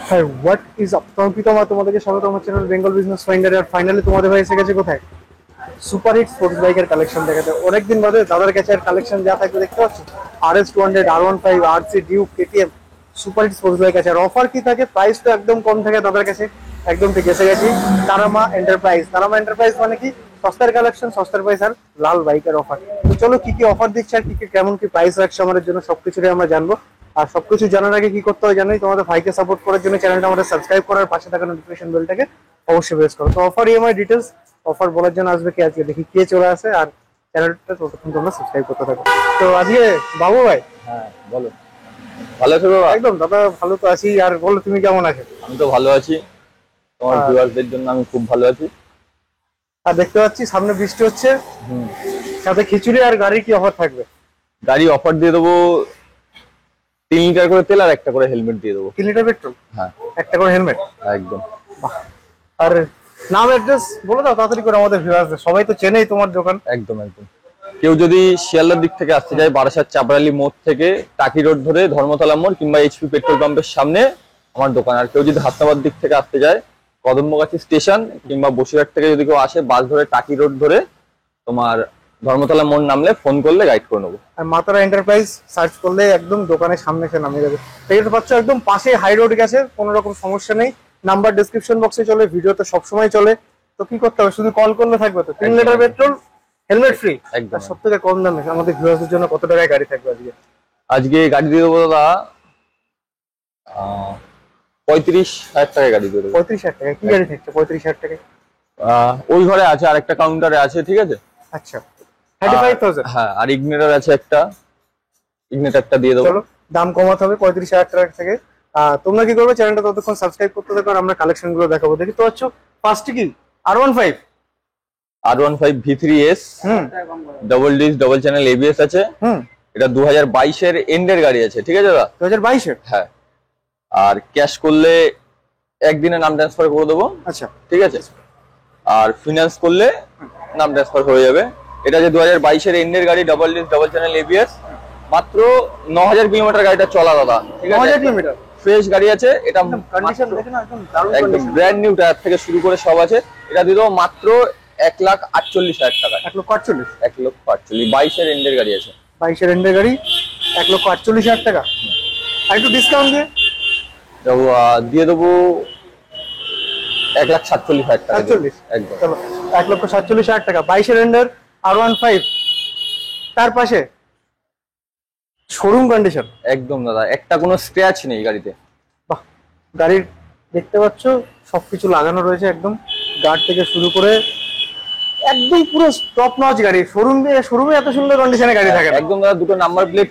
High what is up, তোমাদেরকে স্বাগত আমার চ্যানেল বেঙ্গল বিজনেস ফাইন্ডার। আর ফাইনালি তোমাদের ভাই এসে গেছে কোথায়? সুপার হিট স্পোর্টস বাইকের কালেকশন দেখাতে। অনেকদিন বাদে দাদার কাছে আর কালেকশন যা থাকবে দেখতে পাচ্ছ, RS 200, R15, RC Duke, KTM, super hit sports bike আছে। আর অফার কি থাকে, প্রাইস তো একদম কম থাকে দাদার কাছে। একদম ঠিক এসে গেছি তারামা এন্টারপ্রাইজ। তারামা এন্টারপ্রাইজ মানে কি, সস্তার কালেকশন, সস্তার প্রাইস আর লাল বাইকের অফার। তো চলো কি কি অফার দিচ্ছে আর কি কি কেমন কি প্রাইস রাখছে আমাদের জন্য, সবকিছুটাই আমরা জানবো। আর সবকিছু জানার আগে কি করতে হয় জানোই, তোমাদের ভাইকে সাপোর্ট করার জন্য চ্যানেলটা আমাদের সাবস্ক্রাইব করার, পাশে থাকা নোটিফিকেশন বেলটাকে অবশ্যই প্রেস করো। তো অফার ইএমআই ডিটেলস, অফার বলার জন্য আসবে কি আজকে, দেখি কে চলে আসে। আর চ্যানেলটা ততক্ষণ তোমরা সাবস্ক্রাইব করতে থাকো। তো আজকে বাবু ভাই, হ্যাঁ বলো। ভালো আছো বাবা? একদম দাদা ভালো তো আছি। আর বলো তুমি কেমন আছো? আমি তো ভালো আছি, তোমার ভিউয়ারদের জন্য আমি খুব ভালো আছি। আর দেখতে পাচ্ছি সামনে বৃষ্টি হচ্ছে, সাথে খিচুড়ি আর গাড়ি কি অফার থাকবে? গাড়ি অফার দিয়ে দেবো 3 লিটার করে তেল আর একটা করে হেলমেট দিয়ে দেবো। 3 লিটার পেট্রোল, হ্যাঁ একটা করে হেলমেট, একদম। আর নাম অ্যাড্রেস বলে দাও তাড়াতাড়ি করে আমাদের ভিউয়ারদের, সবাই তো চেনেই তোমার দোকান। একদম একদম। কেউ যদি শিয়ালদার দিক থেকে আসতে যায়, বারাসাত চাপড়ালি মোড় থেকে টাকি রোড ধরে ধর্মতলা মোড় কিংবা এইচপি পেট্রোল পাম্পের সামনে আমার দোকান। আর কেউ যদি হাসনাবাদ দিক থেকে আসতে যায়, কদমগাছি স্টেশন কিংবা বসিরহাট থেকে যদি কেউ আসে, বাস ধরে টাকি রোড ধরে তোমার ধর্মতলা মোড় নামলে ফোন করলে গাইড করে নেবো। আর মাতারা এন্টারপ্রাইজ সার্চ করলে একদম দোকানের সামনে এসে নামিয়ে যাবে। দেখতে পাচ্ছ একদম পাশে হাই রোড গেছে, কোনো রকম সমস্যা নেই। নাম্বার ডেসক্রিপশন বক্সে চলে, ভিডিওতে সবসময় চলে। তো কি করতে হবে, শুধু কল করলে থাকবে তো। 3 লিটার পেট্রোল, হেলমেট ফ্রি, একদম। সব থেকে কম দামে আমাদের ভিউয়ারদের জন্য কত টাকায় গাড়ি থাকবে আজকে? আজকে গাড়ি দিয়ে দেবো দাদা 35,000 টাকায় গাড়ি দিয়ে দেবো। 35,000 টাকা? কি গাড়ি থাকছে 35,000 টাকায়? ওই ঘরে আছে, আর একটা কাউন্টারে আছে, ঠিক আছে। আচ্ছা 35,000। হ্যাঁ, আর ইগনিটর আছে একটা, ইগনিটরটা দিয়ে দেবো। চলো দাম কমাতে হবে 35,000 টাকা থেকে। তোমরা কি করবে, চ্যানেলটা ততক্ষণ সাবস্ক্রাইব করতে থাকো আর আমরা কালেকশন গুলো দেখাবো। দেখি তো পাচ্ছ ফার্স্ট কি R15, R15 V3S, double disc double channel ABS আছে। এটা 2022 এর এন্ডের গাড়ি আছে, ঠিক আছে দাদা? 2022 এর? হ্যাঁ। আর ক্যাশ করলে একদিনে নাম ট্রান্সফার করে দেবো। আচ্ছা ঠিক আছে। আর ফিনান্স করলে নাম ট্রান্সফার হয়ে যাবে। এটা যে 2022 এর এন্ডের গাড়ি, double disc double channel ABS, মাত্র 9000 কিলোমিটার গাড়িটা চলা দাদা, ঠিক আছে? 9000 কিলোমিটার ফ্রেশ গাড়ি আছে। এটা কন্ডিশন দেখে না একদম দারুণ একদম কন্ডিশন। ব্র্যান্ড নিউ, টায়ার থেকে শুরু করে সব আছে। এটা দিয়ে দেবো মাত্র 1,48,000 টাকা। 1,48,000? 1,48,000। 22 এর এন্ডের গাড়ি আছে। 22 এর এন্ডের গাড়ি 1,48,000 টাকা। আর একটু ডিসকাউন্ট দিয়ে দেবো 1,47,000 টাকা। 47? একদম। চলো 1,47,000 টাকা 22 এর এন্ডের R15। তার পাশে শোরুম কন্ডিশন একদম দাদা, একটা কোনো স্ক্র্যাচ নেই গাড়িতে। বাহ, গাড়ির দেখতে পাচ্ছ সবকিছু লাগানো রয়েছে, একদম গার্ড থেকে শুরু করে একদম পুরো টপ নচ গাড়ি। শোরুমে এত সুন্দর কন্ডিশনে গাড়ি থাকে না। একদম দাদা, দুটো নাম্বার প্লেট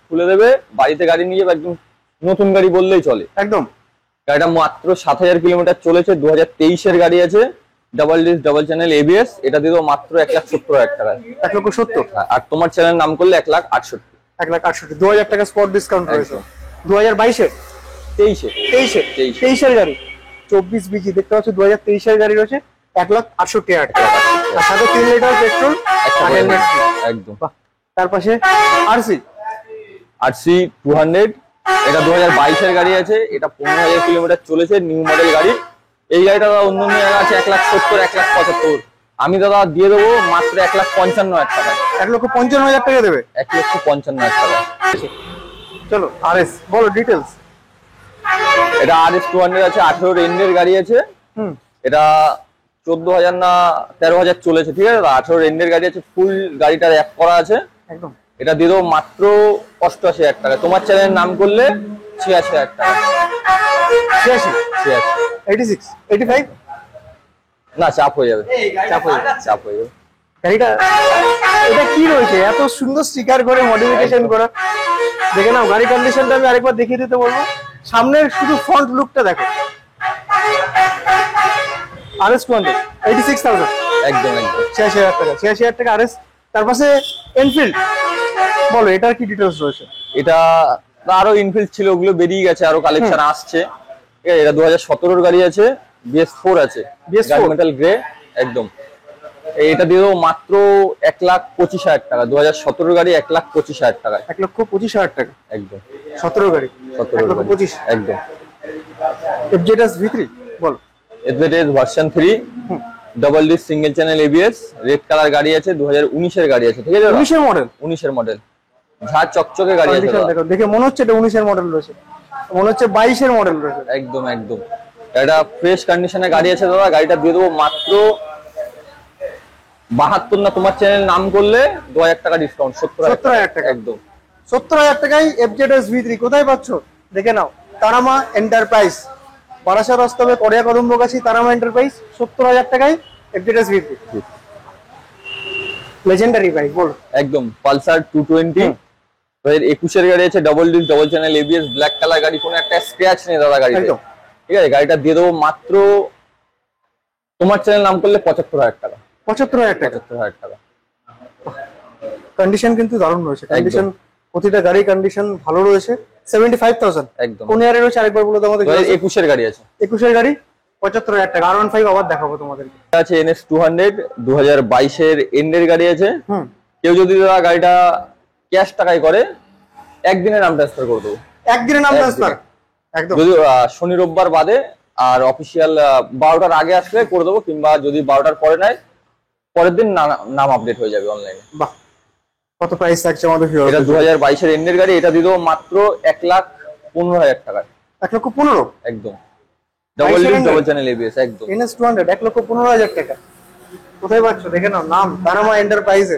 খুলে দেবে, বাড়িতে গাড়ি নিয়ে যাবে, একদম নতুন গাড়ি বললেই চলে। একদম। গাড়িটা মাত্র 7,000 কিলোমিটার চলেছে, 2023 এর গাড়ি আছে, double dish double channel ABS। এটা দিয়ে দেবো মাত্র 1,70,000 টাকা। 1,70,000? আর তোমার চ্যানেল নাম করলে 1,68,000। 1,68,000, 2,000 টাকা স্পট ডিসকাউন্ট রয়েছে। 2022 এর? 23 এর গাড়ি, 24 বিজি। দেখতে পাচ্ছ 2023 এর গাড়ি রয়েছে, 1,68,000 টাকা। আর সাথে 3 লিটার পেট্রোল আর হেলমেট। একদম। তার পাশে RC 200, এটা 2022 এর গাড়ি আছে। এটা 15,000 কিলোমিটার চলেছে, নিউ মডেল গাড়ি। এই গাড়িটা দাদা অন্য জায়গা আছে 1,70,000, 1,75,000। আমি দাদা দিয়ে দেবো মাত্র 1,55,000 টাকা। 1,55,000 টাকা দেবে? 1,55,000 টাকা। চলো RS বলো ডিটেলস। এটা RS 200 আছে, 18 এন্ডের গাড়ি আছে। এটা 14,000 না 13,000 চলেছে, ঠিক আছে? 18 এন্ডের গাড়ি আছে, ফুল গাড়িটা র্যাপ করা আছে। একদম। এটা দিয়ে দেবো মাত্র 88,000 টাকা। তোমার চ্যানেলের নাম করলে 86,000 টাকা। 86? 86, 85? না, চাপ হয়ে যাবে। গাড়িটা এটা কি রয়েছে, এত সুন্দর স্টিকার করে মডিফিকেশন করা। দেখে নাও গাড়ি কন্ডিশনটা, আমি আরেকবার দেখিয়ে দিতে বলবো। সামনের শুধু ফ্রন্ট লুকটা দেখো। RS 200 86,000। একদম একদম। 86,000 টাকা। 86,000 টাকা RS। তার পাশে এনফিল্ড বলো, এটার কি ডিটেলস রয়েছে? এটা আরো ইনফিল্ড ছিল, ওগুলো বেরিয়ে গেছে, আরো কালেকশন আসছে। ঠিক আছে। এটা 2017 এর গাড়ি আছে, BS4 আছে, মেটাল গ্রে। একদম। এটা দিয়ে দেবো মাত্র 1,25,000 টাকা। 2017 গাড়ি 1,25,000 টাকা। 1,25,000 টাকা। একদম। 17 গাড়ি 17 1,25,000। একদম। FZS V3 বল। FZS version 3 double disc single channel ABS, red colour গাড়ি আছে, 2019 এর গাড়ি আছে, ঠিক আছে? 19 এর মডেল। 19 এর মডেল, ঝাঁ চকচকে গাড়ি আছে দাদা। দেখো, দেখে মনে হচ্ছে এটা 19 এর মডেল রয়েছে, মনে হচ্ছে 22 এর মডেল রয়েছে। একদম একদম, এটা ফ্রেশ কন্ডিশনে গাড়ি আছে দাদা। গাড়িটা দিয়ে দেবো মাত্র 72 না, তোমার চ্যানেল নাম করলে 2000 টাকা ডিসকাউন্ট, 70,000 টাকা। একদম 70,000 টাকায় FZS V3 কোথায় পাচ্ছ দেখে নাও, তারামা এন্টারপ্রাইজ, বারাসাত রাস্তাবে কড়িয়া কদমবগাছি, তারামা এন্টারপ্রাইজ, 70,000 টাকায় FZS V3 লেজেন্ডারি বাইক বল। একদম পালসার 220 21 এর গাড়ি আছে, double disc double channel ABS, black colour গাড়ি, কোনো একটা স্ক্র্যাচ নেই দাদা গাড়িতে, একদম। ঠিক আছে? গাড়িটা দিয়ে দেবো মাত্র তোমার চ্যানেল নাম করলে 75,000 টাকা। 75,000 টাকা। 75,000 টাকা। কন্ডিশন কিন্তু দারুণ রয়েছে, কন্ডিশন প্রতিটা গাড়ি কন্ডিশন ভালো রয়েছে। 75,000 একদম। কোন ইয়ারে রয়েছে আরেকবার বলে দাও আমাদের। 21 এর গাড়ি আছে, 21 এর গাড়ি 75,000 টাকা। R15 আবার দেখাবো তোমাদেরকে। আছে NS 200 2022 এর এন্ডের গাড়ি আছে। কেউ যদি দাদা গাড়িটা ক্যাশ টাকায় করে, একদিনের নাম ট্রান্সফার করে দেবো। একদিনের নাম ট্রান্সফার একদম, যদি শনি রোববার বাদে, আর অফিসিয়াল 12টার আগে আসলে করে দেবো, কিংবা যদি 12টার পরে নেয় পরের দিন নাম আপডেট হয়ে যাবে অনলাইনে। বাহ, কত প্রাইস থাকছে আমাদের ভিউয়ার? এটা 2022 এর এন্ডের গাড়ি, এটা দিয়ে দেবো মাত্র 1,15,000 টাকায়। 1,15,000 একদম, double disc double channel ABS, একদম। NS 200 1,15,000 টাকা। কোথায় পাচ্ছ দেখে নাও, নাম তারামা এন্টারপ্রাইজে,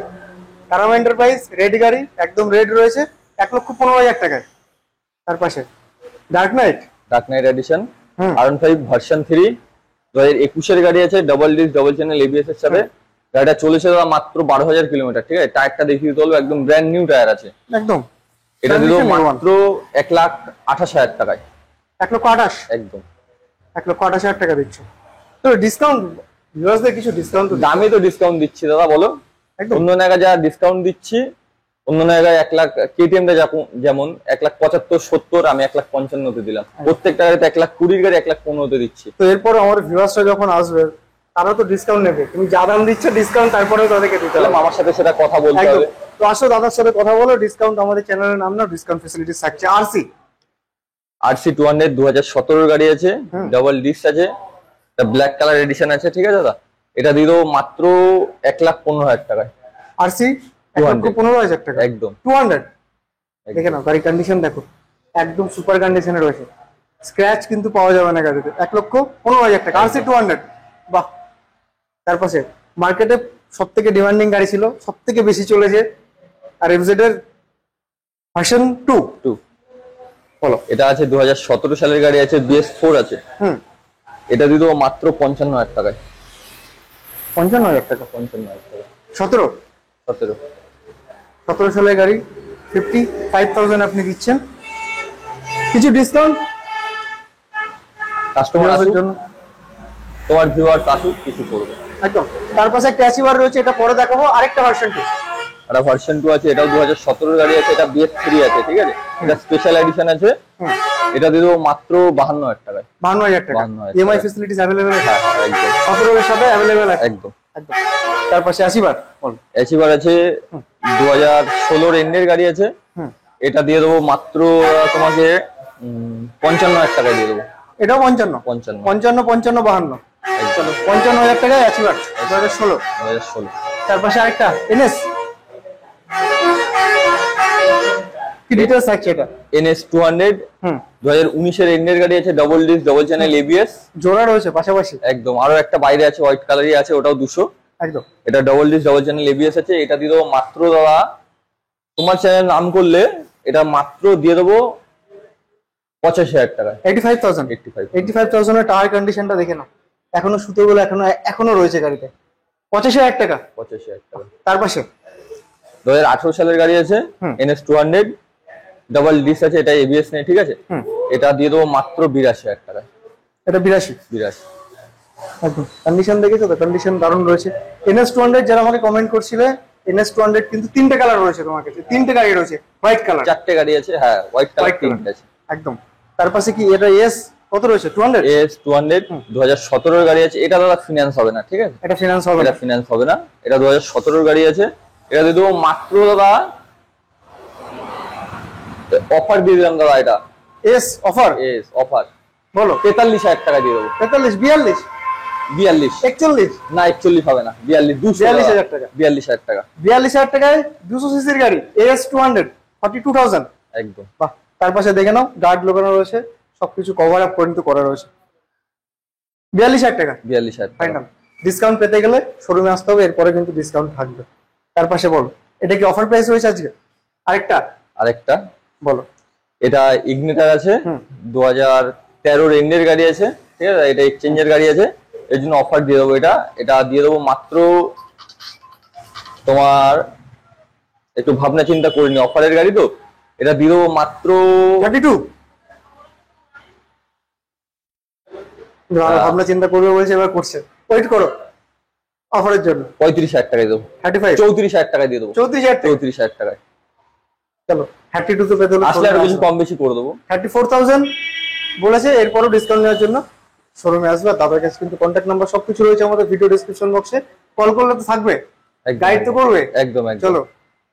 তারামা এন্টারপ্রাইজ, রেড গাড়ি, একদম রেড রয়েছে, 1,15,000 টাকায়। তার পাশে dark night addition R15 version 3 2021 এর গাড়ি আছে, double disc double channel ABS এর সাথে। গাড়িটা চলেছে দাদা মাত্র 12,000 কিলোমিটার, ঠিক আছে? টায়ারটা দেখিয়ে দিতে, একদম ব্র্যান্ড নিউ টায়ার আছে একদম। এটা দিল মাত্র 1,28,000 টাকায়। 1,28,000 একদম 1,28,000 টাকা দিচ্ছ তো। ডিসকাউন্ট ভিউয়ার্সদের কিছু ডিসকাউন্ট তো দামে তো ডিসকাউন্ট দিচ্ছি দাদা, বলো। একদম। অন্য জায়গায় যা ডিসকাউন্ট দিচ্ছি, অন্য জায়গায় 1 লাখ কেটিএম টা যেমন 1,75,70, আমি 1,55,000 তে দিলাম। প্রত্যেকটা গাড়িতে 1,20,000 গাড়ি 1,15,000 তে দিচ্ছি। তো এরপর আমার ভিউয়ার্সরা যখন আসবে তারা তো ডিসকাউন্ট নেবে, তুমি যা দাম দিচ্ছ ডিসকাউন্ট তারপরেও তাদেরকে দিতে তাহলে হবে। আমার সাথে সেটা কথা বলতে একদম। হবে। তো আসো দাদার সাথে কথা বলো, ডিসকাউন্ট আমাদের চ্যানেলের নাম না, ডিসকাউন্ট ফ্যাসিলিটিস থাকছে। RC 200 2017 গাড়ি আছে, ডাবল ডিস্ক আছে, এটা ব্ল্যাক কালার এডিশন আছে, ঠিক আছে দাদা? এটা দিয়ে দেবো মাত্র 1,15,000 টাকায়। RC 1,15,000 টাকা একদম 200। দেখে নাও গাড়ি কন্ডিশন দেখো, একদম সুপার কন্ডিশনে রয়েছে, স্ক্র্যাচ কিন্তু পাওয়া যাবে না গাড়িতে। 1,15,000 টাকা RC 200। বাহ। তার পাশে মার্কেটে সব থেকে ডিমান্ডিং গাড়ি ছিল, সব থেকে বেশি চলেছে, আর FZ এর ভার্সন 2 বলো। এটা আছে 2017 সালের গাড়ি আছে, BS4 আছে। এটা দিয়ে দেবো মাত্র 55,000 টাকায়। 55,000 টাকা। 55,000 টাকা। 17 সালের গাড়ি 55,000 আপনি দিচ্ছেন। কিছু ডিসকাউন্ট কাস্টমারের জন্য, তোমার ভিউয়ার আসুক, কিছু করবে একদম। তার পাশে একটা অ্যাচিভার রয়েছে, এটা পরে দেখাবো। আরেকটা ভার্সন 2, এটা ভার্সন 2 আছে, এটাও 2017 গাড়ি আছে, এটা BS3 আছে, ঠিক আছে? এটা স্পেশাল এডিশন আছে, এটা দিয়ে দেবো মাত্র 52,000 টাকায়। 52,000 টাকা। 52,000 EMI ফ্যাসিলিটিস अवेलेबल আছে, একদম 17 এর সাথে अवेलेबल আছে। একদম একদম। তার পাশে অ্যাচিভার বল। অ্যাচিভার আছে 2016 এন্ডের গাড়ি আছে, এটা দিয়ে দেবো মাত্র তোমাকে 55,000 টাকায় দিয়ে দেবো। এটাও 55 55 55 55 52। চলো 55,000 টাকায় অ্যাচিভার 2016। 2016। তার পাশে আরেকটা NS, কি ডিটেইলস আছে এটা? NS 200 2019 এর এন্ডের গাড়ি আছে, double disc double channel ABS, জোড়া রয়েছে পাশাপাশি। একদম। আরো একটা বাইরে আছে হোয়াইট কালারই আছে, ওটাও 200। একদম। এটা double disc double channel ABS আছে, এটা দিয়ে দেবো মাত্র দাদা তোমার চ্যানেল নাম করলে এটা মাত্র দিয়ে দেবো 85,000 টাকা। 85,000 85,000 এর টায়ার কন্ডিশনটা দেখে নাও, এখনো সুতোগুলো এখনো রয়েছে গাড়িতে। 85,000 টাকা। 85,000 টাকা। তার পাশে 2018 সালের গাড়ি আছে, NS 200 ডাবল ডিস্ক আছে, এটা ABS নেই, ঠিক আছে? এটা দিয়ে দেবো মাত্র 82,000 টাকা। এটা 82। একদম। কন্ডিশন দেখেছো তো, কন্ডিশন দারুণ রয়েছে। NS 200 যারা আমাকে কমেন্ট করছিলে, NS 200 কিন্তু 3টে কালার রয়েছে তোমার কাছে, 3টে গাড়ি রয়েছে, হোয়াইট কালার। 4টে গাড়ি আছে, হ্যাঁ হোয়াইট কালার 3টে আছে। একদম। তার পাশে কি এটা কত রয়েছে? 200 200 2017 এর গাড়ি আছে, এটা দাদা ফিনান্স হবে না, ঠিক আছে? এটা ফিনান্স হবে না, এটা ফিনান্স হবে না, এটা 2017 এর গাড়ি আছে, এটা দিয়ে দেবো মাত্র দাদা অফার দিয়ে দিলাম দাদা, এটা অফার। অফার বলো। 43,000 টাকা দিয়ে দেবো। 43, 42, 42, 41, না 41 হবে না, 42, 42,000 টাকা। 42,000 টাকা 42,000 টাকায় 200 সিসির গাড়ি AS 200, 42,000। একদম। বাহ, তার পাশে দেখে নাও গার্ড লাগানো রয়েছে, সবকিছু কভার আপ কিন্তু করা রয়েছে। 42,000 টাকা 42,000 টাকা। ফাইনাল। ডিসকাউন্ট পেতে গেলে শোরুমে আসতে হবে, এরপরে কিন্তু ডিসকাউন্ট থাকবে। তার পাশে বলো, এটা কি অফার প্রাইস রয়েছে আজকে? আরেকটা বলো। এটা ইগনিটার আছে, হুম। 2013 এন্ডের গাড়ি আছে, ঠিক আছে, এটা এক্সচেঞ্জের গাড়ি আছে, এর জন্য অফার দিয়ে দেবো। এটা দিয়ে দেবো মাত্র, তোমার একটু ভাবনা চিন্তা করে নি, অফারের গাড়ি তো, এটা দিয়ে দেবো মাত্র 32। ভাবনা চিন্তা করবে বলছে, এবার করছে, ওয়েট করো অফারের জন্য। 35,000 টাকায় দেবো। 35, 34,000 টাকায় দিয়ে দেবো। 34,000 টাকা। 34,000 টাকায় চলো 32 তো পেতে হলে আসলে আরো কিছু কম বেশি করে দেবো। 34,000 বলেছে, এরপরও ডিসকাউন্ট নেওয়ার জন্য শোরুমে আসবে। দাদার কাছে কিন্তু কন্ট্যাক্ট নাম্বার সবকিছু রয়েছে আমাদের ভিডিও ডেসক্রিপশন বক্সে, কল করলে তো থাকবে, গাইড তো করবে। একদম একদম। চলো,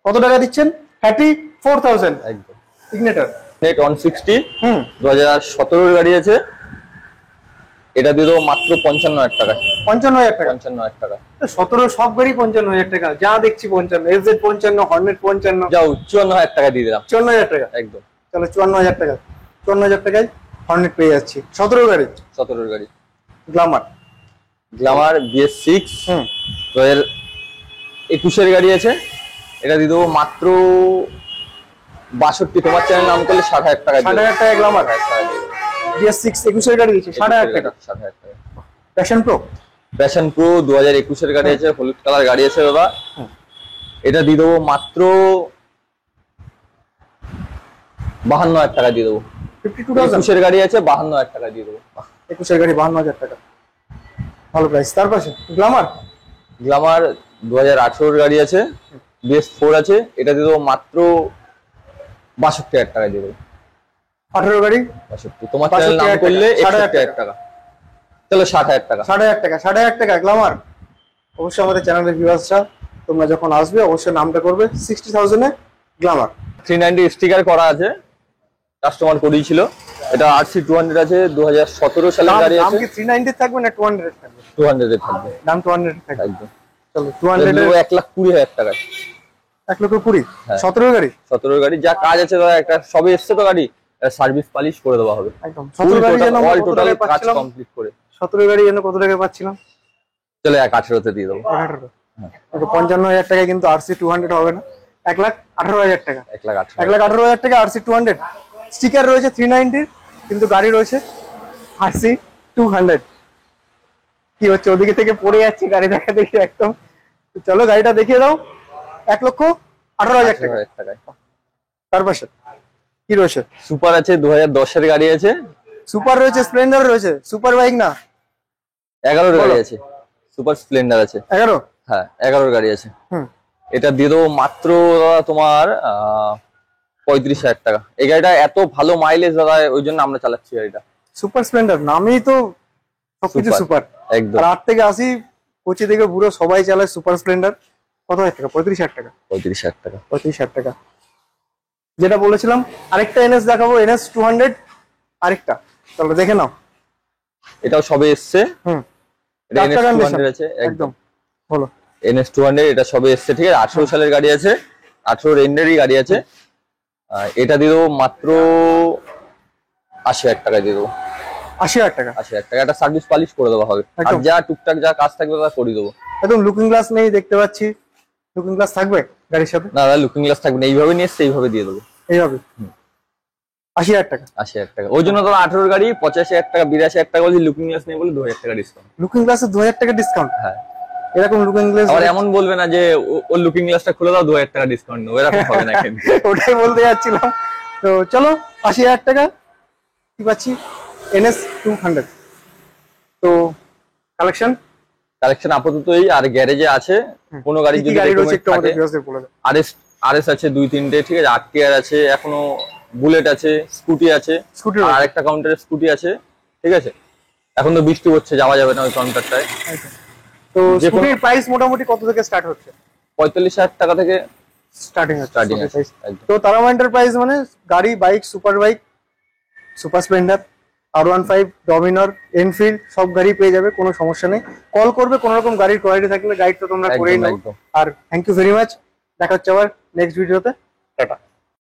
কত টাকা দিচ্ছেন? 34,000 একদম। ইগনিটর নেট 160, হুম 2017 গাড়ি আছে, এটা দিয়ে দেবো মাত্র 55,000 টাকায়। 55,000 টাকা। 55,000 টাকা। 17 সব গাড়ি 55,000 টাকা, যা দেখছি 55, FZ 55, হর্নেট 55, যাও 54,000 টাকা দিয়ে দিলাম। 54,000 টাকা। একদম। চলো 54,000 টাকা, 54,000 টাকায় হর্নেট পেয়ে যাচ্ছি। 17 গাড়ি 17 গাড়ি গ্ল্যামার BS6, হুম 2021 গাড়ি আছে, এটা দিয়ে দেবো মাত্র 62। তোমার চ্যানেল নাম করলে 60,000 টাকা। 60,000 টাকা গ্ল্যামার। BS6 21 গাড়ি দিচ্ছে 60,000 টাকা। 60,000 টাকা। প্যাশন প্রো 2021 গাড়ি আছে, হলুদ কালার গাড়ি আছে দাদা, হুম। এটা দিয়ে দেবো মাত্র 52,000 টাকা দিয়ে দেবো। 52,000 21 গাড়ি আছে, 52,000 টাকা দিয়ে দেবো। 21 গাড়ি 52,000 টাকা, ভালো প্রাইস। তার পাশে গ্ল্যামার 2018 গাড়ি আছে, BS4 আছে, এটা দিয়ে দেবো মাত্র 62,000 টাকা দিয়ে দেবো। 18 গাড়ি 62, তোমার চ্যানেল নাম করলে 61,000 টাকা। চলো 60,000 টাকা। 60,000 টাকা, 60,000 টাকা গ্ল্যামার। অবশ্যই আমাদের চ্যানেলের ভিউয়ার্সরা তোমরা যখন আসবে অবশ্যই নামটা করবে। 60,000 এ গ্ল্যামার। 390 স্টিকার করা আছে, কাস্টমার করিয়েছিল। এটা RC 200 আছে, 2017 সালের গাড়ি দাম আছে। কি 390 থাকবে না 200 থাকবে? 200 এ থাকবে। দাম 200 থাকবে একদম। চলো 200 এ 1,20,000 টাকায়। 1,20,000। হ্যাঁ। 17 গাড়ি 17 গাড়ি যা কাজ আছে দাদা, একটা সবে এসছে তো গাড়ি, সার্ভিস পালিশ করে দেওয়া হবে একদম। 17 গাড়ি যেন অল কত টোটাল টাকায় কাজ পাচ্ছিলাম? কমপ্লিট করে। 17 গাড়ি যেন কত টাকায় পাচ্ছিলাম? চলো 1,18,000 দিয়ে দেবো। 18। 55,000 টাকায় কিন্তু RC 200 হবে না, 1,18,000 টাকা। 1,18,000। 1,18,000 টাকা RC 200। স্টিকার রয়েছে 390, কিন্তু গাড়ি রয়েছে RC 200। কি হচ্ছে, ওদিকে থেকে পড়ে যাচ্ছে গাড়ি দেখা দেখি একদম। তো চলো গাড়িটা দেখিয়ে দাও। 1,18,000 টাকা। 18,000 টাকায়। তার পাশে কি রয়েছে? সুপার আছে, 2010 এর গাড়ি আছে, সুপার রয়েছে, স্প্লেন্ডার রয়েছে। সুপার বাইক না, 11 গাড়ি বলো। আছে, সুপার স্প্লেন্ডার আছে। 11। হ্যাঁ 11 গাড়ি আছে। হুম এটা দিয়ে দেবো মাত্র দাদা তোমার 35,000 টাকা। এই গাড়িটা এত ভালো মাইলেজ দাদা, ওই জন্য আমরা চালাচ্ছি গাড়িটা। সুপার স্প্লেন্ডার নামই তো সবকিছু Super, সুপার। একদম। আর 8 থেকে 80 কোচি থেকে বুড়ো সবাই চালায় সুপার স্প্লেন্ডার। কত হাজার টাকা? 35,000 টাকা। 35,000 টাকা। 35,000 টাকা। যেটা বলেছিলাম, আরেকটা NS দেখাবো, NS 200 আরেকটা। চলো দেখে নাও। এটাও সবে এসছে। হুম এটা NS 200 আছে, একদম বলো। NS 200 এটা সবে এসছে, ঠিক আছে। 18 সালের গাড়ি আছে, 18 এন্ডেরই গাড়ি আছে। এটা দিয়ে দেবো মাত্র 80,000 টাকা দিয়ে দেবো। 80,000 টাকা 80,000 টাকা। একটা সার্ভিস পালিশ করে দেওয়া হবে, আর একদম। যা টুকটাক যা কাজ থাকবে তা করে দেবো। একদম লুকিং গ্লাস নেই দেখতে পাচ্ছি। লুকিং গ্লাস থাকবে গাড়ির সাথে? না দাদা, লুকিং গ্লাস থাকবে না, এইভাবে নিয়ে এসছে এইভাবে দিয়ে দেবো। এইভাবে 80,000 টাকা। 80,000 টাকা। ওই জন্য দাদা 18 গাড়ি 85,000 টাকা, 82,000 টাকা বলছি, লুকিং গ্লাস নেই বলে 2,000 টাকা ডিসকাউন্ট। লুকিং গ্লাসে 2,000 টাকা ডিসকাউন্ট? হ্যাঁ। এরকম লুকিং গ্লাস আবার এমন বলবে না যে ওর লুকিং গ্লাসটা খুলে দাও 2,000 টাকা ডিসকাউন্ট নেবো, এরকম হবে না কিন্তু। ওটাই বলতে যাচ্ছিলাম। তো চলো 80,000 টাকা কি পাচ্ছি? NS 200। তো কালেকশন আপাতত এই, আর গ্যারেজে আছে কোনো গাড়ি যদি গাড়ি রয়েছে একটু আমাদের থাকে। ভিউয়ারদের বলে দাও। RS আছে 2-3টে, ঠিক আছে। RTR আছে, এখনো বুলেট আছে, স্কুটি আছে, স্কুটি আর একটা কাউন্টারে স্কুটি আছে, ঠিক আছে। এখন তো বৃষ্টি হচ্ছে, যাওয়া যাবে না ওই কাউন্টারটায়। তো যে কোনো- স্কুটির প্রাইস মোটামুটি কত থেকে স্টার্ট হচ্ছে? 45,000 টাকা থেকে স্টার্টিং স্টার্টিং আছে। একদম। তো তারা এন্টারপ্রাইজ মানে গাড়ি, bike, super bike, super Splendor R15, Dominar, Enfield সব গাড়ি পেয়ে যাবে, কোনো সমস্যা নেই। কল করবে, কোনো রকম গাড়ির কোয়ালিটি থাকলে গাইড তো তোমরা করেই একদম নাও। একদম। আর থ্যাংক ইউ ভেরি মাচ, দেখা হচ্ছে আবার নেক্সট ভিডিওতে। টাটা।